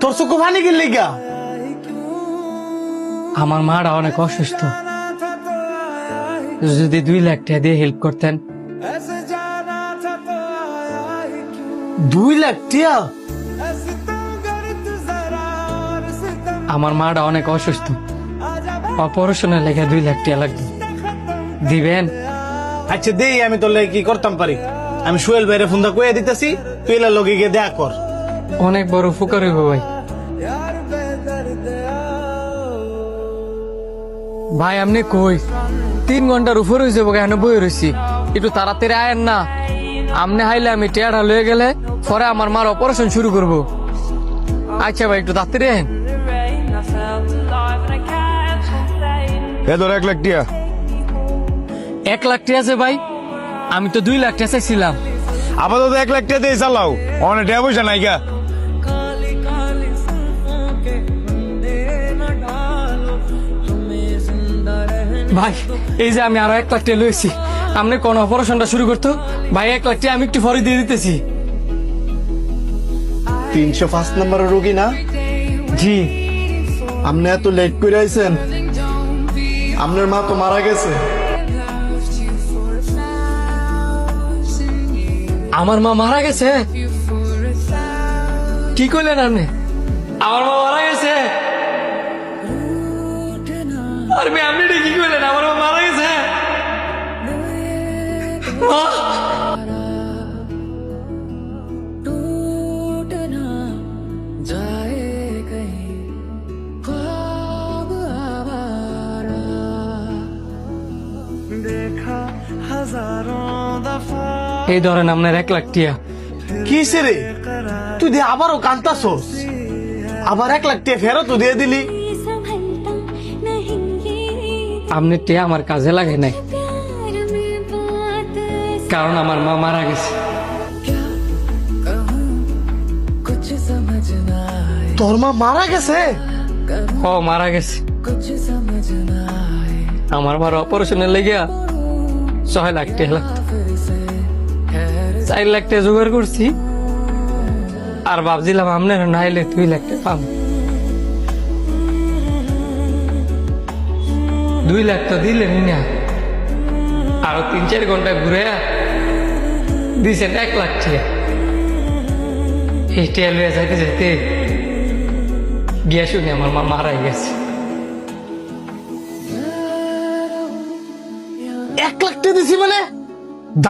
তোর চোখ পানি গেলি গা? আমার মারা অনেক অসুস্থ, যদি 2 লাখ টাকা দিয়ে হেল্প করতেন। 2 লাখ টিয়া? আমার মাটা অনেক অসুস্থ, অপারেশনের লেগে 2 লাখ টাকা লাগবে, দিবেন? আচ্ছা দেই, আমি তোর লাগে কি করতাম পারি। আমি সোহেল ভাইরে ফোন দা কইয়া দিতেছি, তুই এলা লগে গিয়ে দেখা কর। অনেক বড় উপকার হইব ভাই। ভাই আপনি কই? 3 ঘন্টার উপর হয়েছে, কেন বই রয়েছি, একটু তাড়াতাড়ি আয়েন না। আপনি হাইলে আমি টেয়ারা লয়ে গেলে পরে আমার মার অপারেশন শুরু করব। আচ্ছা ভাই একটু তাড়াতাড়ি আয়েন। এ ধর 1 লাখ টিয়া। 1 লাখ টাকা আছে ভাই? আমি তো 2 লাখ টাকা চাইছিলাম। আপাতত 1 লাখ টিয়া দিয়ে চালাও, অনেক টাকা পয়সা নাই গা। ভাই এই যে আমি আরো 1 লাখ টাকা লয়েছি, আপনি কোন অপারেশনটা শুরু করতো ভাই? 1 লাখ টাকা আমি একটু পরে দিয়ে দিতেছি। 305 নম্বরের রোগী না? জি। আপনি এত লেট করে আইছেন, আপনার মা তো মারা গেছে। আমার মা মারা গেছে? কি করলেন আপনি? আমার মা মারা গেছে? আর আপনি এটা কি করলেন? আমার মা মারা গেছে? মা! এই ধরেন আপনার 1 লাখ টিয়া। কিসে রে, তুই দিয়ে আবারও কান্তাছস? আবার 1 লাখ টাকা ফেরত দিয়ে দিলি? আপনি টিয়া আমার কাজে লাগে নাই, কারণ আমার মা মারা গেছে। তোর মা মারা গেছে? ও মারা গেছে। আমার মার অপারেশনের লেগে 6 লাখ টাকা লাগতো, 4 লাখ টাকা জোগাড় করছি, আর ভাবছিলাম আপনার নাইলে 2 লাখ টাকা পাবো। 2 লাখ তো দিলেন না, আরো 3-4 ঘন্টা ঘুরে দিয়েছেন 1 লাখ টাকা। এই টেয়া লইয়া যাইতে যাইতে গিয়া শুনি আমার মা মারাই গেছে।